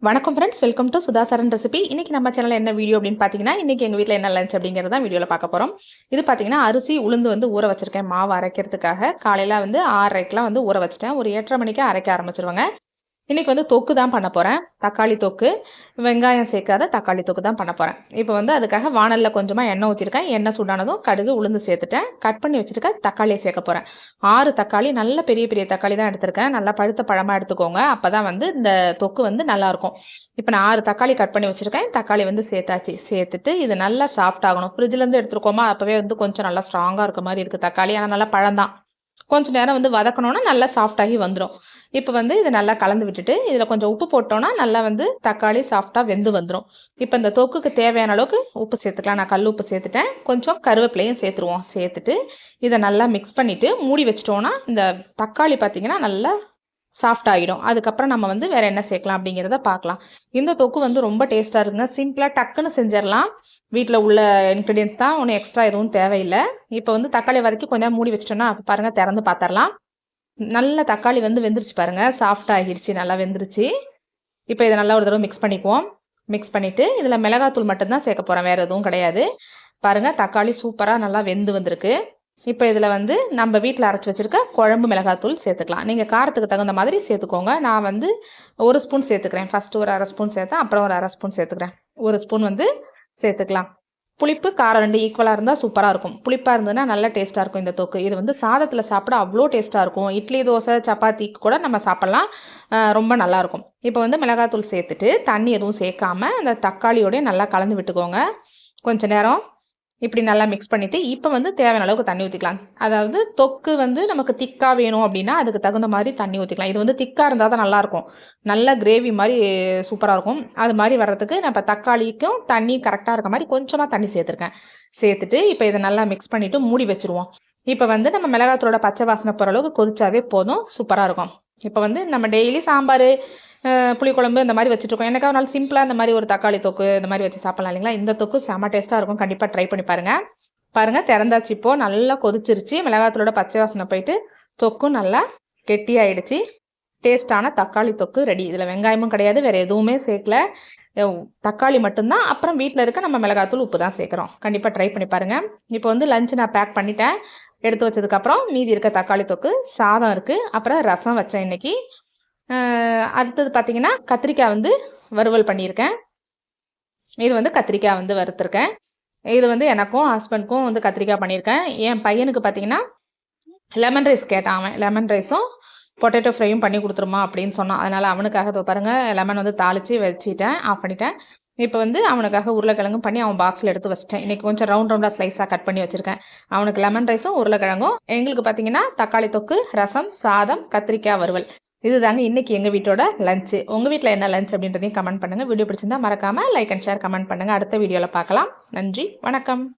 வணக்கம் friends, welcome to Sudha Charan recipe. இன்னைக்கு நம்ம சேனல்ல என்ன வீடியோ அப்படின்னு பார்த்தீங்கன்னா, இன்னைக்கு எங்கள் வீட்டில் என்ன லஞ்ச் அப்படிங்கிறத தான் வீடியோவில் பார்க்க போகிறோம். இது பார்த்தீங்கன்னா அரிசி உளுந்து வந்து ஊற வச்சிருக்கேன் மாவு அரைக்கிறதுக்காக. காலையில் வந்து 6:30க்கெலாம் வந்து ஊற வச்சிட்டேன். ஒரு 8:30 மணிக்கு அரைக்க ஆரம்பிச்சிருவாங்க. இன்றைக்கி வந்து தொக்கு தான் பண்ண போகிறேன். தக்காளி தொக்கு, வெங்காயம் சேர்க்காத தக்காளி தொக்கு தான் பண்ண போகிறேன். இப்போ வந்து அதுக்காக வானலில் கொஞ்சமாக எண்ணெய் ஊற்றிருக்கேன். எண்ணெய் சூடானதும் கடுகு உளுந்து சேர்த்துட்டேன். கட் பண்ணி வச்சுருக்க தக்காளியை சேர்க்க போகிறேன். 6 தக்காளி, நல்ல பெரிய பெரிய தக்காளி தான் எடுத்திருக்கேன். நல்லா பழுத்த பழமாக எடுத்துக்கோங்க. அப்போ தான் வந்து இந்த தொக்கு வந்து நல்லாயிருக்கும். இப்போ நான் 6 தக்காளி கட் பண்ணி வச்சுருக்கேன். தக்காளி வந்து சேர்த்தாச்சு. சேர்த்துட்டு இது நல்லா சாஃப்ட் ஆகணும். ஃப்ரிட்ஜிலேருந்து எடுத்துருக்கோமா, அப்போவே வந்து கொஞ்சம் நல்லா ஸ்ட்ராங்காக இருக்க மாதிரி இருக்குது தக்காளி. ஆனால் நல்லா பழம்தான். கொஞ்சம் நேரம் வந்து வதக்கணுன்னா நல்லா சாஃப்டாகி வந்துடும். இப்போ வந்து இதை நல்லா கலந்து விட்டுட்டு இதில் கொஞ்சம் உப்பு போட்டோன்னா நல்லா வந்து தக்காளி சாஃப்டாக வெந்து வந்துடும். இப்போ இந்த தொக்குக்கு தேவையான அளவுக்கு உப்பு சேர்த்துக்கலாம். நான் கல் உப்பு சேர்த்துட்டேன். கொஞ்சம் கருவேப்பிலையும் சேர்த்துருவோம். சேர்த்துட்டு இதை நல்லா மிக்ஸ் பண்ணிவிட்டு மூடி வச்சிட்டோன்னா இந்த தக்காளி பார்த்திங்கன்னா நல்லா சாஃப்ட் ஆகிடும். அதுக்கப்புறம் நம்ம வந்து வேறு என்ன சேர்க்கலாம் அப்படிங்கிறத பார்க்கலாம். இந்த தொக்கு வந்து ரொம்ப டேஸ்ட்டாக இருக்குங்க. சிம்பிளாக டக்குன்னு செஞ்சிடலாம். வீட்டில் உள்ள இன்க்ரீடியன்ஸ் தான், ஒன்றும் எக்ஸ்ட்ரா எதுவும் தேவையில்லை. இப்போ வந்து தக்காளி வதக்கி கொஞ்சம் மூடி வச்சிட்டோன்னா அப்போ பாருங்கள் திறந்து பார்த்துடலாம். நல்ல தக்காளி வந்து வெந்துருச்சு பாருங்கள், சாஃப்ட் ஆகிடுச்சு, நல்லா வெந்துருச்சு. இப்போ இதை நல்லா ஒரு தடவை மிக்ஸ் பண்ணிக்குவோம். மிக்ஸ் பண்ணிவிட்டு இதில் மிளகாத்தூள் மட்டும்தான் சேர்க்க போகிறேன், வேறு எதுவும் கிடையாது. பாருங்கள் தக்காளி சூப்பராக நல்லா வெந்து வந்திருக்கு. இப்போ இதில் வந்து நம்ம வீட்டில் அரைச்சி வச்சுருக்க குழம்பு மிளகாத்தூள் சேர்த்துக்கலாம். நீங்கள் காரத்துக்கு தகுந்த மாதிரி சேர்த்துக்கோங்க. நான் வந்து 1 ஸ்பூன் சேர்த்துக்கிறேன். ஃபஸ்ட்டு ஒரு 1/2 ஸ்பூன் சேர்த்தேன், அப்புறம் ஒரு 1/2 ஸ்பூன் சேர்த்துக்கிறேன். 1 ஸ்பூன் வந்து சேர்த்துக்கலாம். புளிப்பு காரம் 2 ஈக்குவலாக இருந்தால் சூப்பராக இருக்கும். புளிப்பாக இருந்ததுன்னா நல்லா டேஸ்ட்டாக இருக்கும் இந்த தொக்கு. இது வந்து சாதத்தில் சாப்பிட அவ்வளோ டேஸ்ட்டாக இருக்கும். இட்லி, தோசை, சப்பாத்திக்கு கூட நம்ம சாப்பிட்லாம். ரொம்ப நல்லாயிருக்கும். இப்போ வந்து மிளகாத்தூள் சேர்த்துட்டு தண்ணி எதுவும் சேர்க்காமல் அந்த தக்காளியோடய நல்லா கலந்து விட்டுக்கோங்க. கொஞ்சம் நேரம் இப்படி நல்லா மிக்ஸ் பண்ணிவிட்டு இப்போ வந்து தேவையான அளவுக்கு தண்ணி ஊற்றிக்கலாம். அதாவது தொக்கு வந்து நமக்கு திக்காக வேணும் அப்படின்னா அதுக்கு தகுந்த மாதிரி தண்ணி ஊற்றிக்கலாம். இது வந்து திக்காக இருந்தால் தான் நல்லாயிருக்கும். நல்ல கிரேவி மாதிரி சூப்பராக இருக்கும். அது மாதிரி வர்றதுக்கு நான் இப்போ தக்காளிக்கும் தண்ணி கரெக்டாக இருக்க மாதிரி கொஞ்சமாக தண்ணி சேர்த்துருக்கேன். சேர்த்துட்டு இப்போ இதை நல்லா மிக்ஸ் பண்ணிவிட்டு மூடி வச்சுருவோம். இப்போ வந்து நம்ம மிளகாத்தூளோட பச்சை வாசனை போகிற அளவுக்கு கொதிச்சாவே போதும், சூப்பராக இருக்கும். இப்போ வந்து நம்ம டெய்லி சாம்பார், புளிக்குழம்பு இந்த மாதிரி வச்சுட்ருக்கோம். எனக்காக ஒரு நாள் சிம்பிளாக இந்த மாதிரி ஒரு தக்காளி தொக்கு இந்த மாதிரி வச்சு சாப்பிட்லாம் இல்லைங்களா? இந்த தொக்கு செம்ம டேஸ்ட்டாக இருக்கும். கண்டிப்பாக ட்ரை பண்ணி பாருங்கள். பாருங்கள் திறந்தாச்சு. இப்போது நல்லா கொதிச்சிருச்சு. மிளகாத்தூளோட பச்சை வாசனை போயிட்டு தொக்கும் நல்லா கெட்டியாயிடுச்சு. டேஸ்ட்டான தக்காளி தொக்கு ரெடி. இதில் வெங்காயமும் கிடையாது, வேறு எதுவுமே சேர்க்கல. தக்காளி மட்டும்தான். அப்புறம் வீட்டில் இருக்க நம்ம மிளகாத்தூள் உப்பு தான் சேர்க்குறோம். கண்டிப்பாக ட்ரை பண்ணி பாருங்கள். இப்போ வந்து லஞ்ச் நான் பேக் பண்ணிட்டேன். எடுத்து வச்சதுக்கப்புறம் மீதி இருக்க தக்காளி தொக்கு, சாதம் இருக்குது, அப்புறம் ரசம் வச்சேன் இன்றைக்கி. அடுத்தது பார்த்திங்கன்னா கத்திரிக்காய் வந்து வறுவல் பண்ணியிருக்கேன். இது வந்து கத்திரிக்காய் வந்து வறுத்துருக்கேன். இது வந்து எனக்கும் ஹஸ்பண்டுக்கும் வந்து கத்திரிக்காய் பண்ணியிருக்கேன். என் பையனுக்கு பார்த்திங்கன்னா லெமன் ரைஸ் கேட்டான். அவன் லெமன் ரைஸும் பொட்டேட்டோ ஃப்ரையும் பண்ணி கொடுத்துருமா அப்படின்னு சொன்னான். அதனால் அவனுக்காக பாருங்கள் லெமன் வந்து தாளித்து வச்சுட்டேன், ஆஃப் பண்ணிட்டேன். இப்போ வந்து அவனுக்காக உருளைக்கிழங்கும் பண்ணி அவன் பாக்ஸில் எடுத்து வச்சிட்டேன். இன்றைக்கி கொஞ்சம் ரவுண்டாக ஸ்லைஸாக கட் பண்ணி வச்சுருக்கேன். அவனுக்கு லெமன் ரைஸும் உருளைக்கிழங்கும். எங்களுக்கு பார்த்திங்கன்னா தக்காளி தொக்கு, ரசம், சாதம், கத்திரிக்காய் வறுவல். இதுதாங்க இன்றைக்கி எங்கள் வீட்டோட லஞ்சு. உங்கள் வீட்டில் என்ன லஞ்ச் அப்படின்றதையும் கமெண்ட் பண்ணுங்கள். வீடியோ பிடிச்சிருந்தால் மறக்காமல் லைக் அண்ட் ஷேர் கமெண்ட் பண்ணுங்கள். அடுத்த வீடியோவில் பார்க்கலாம். நன்றி, வணக்கம்.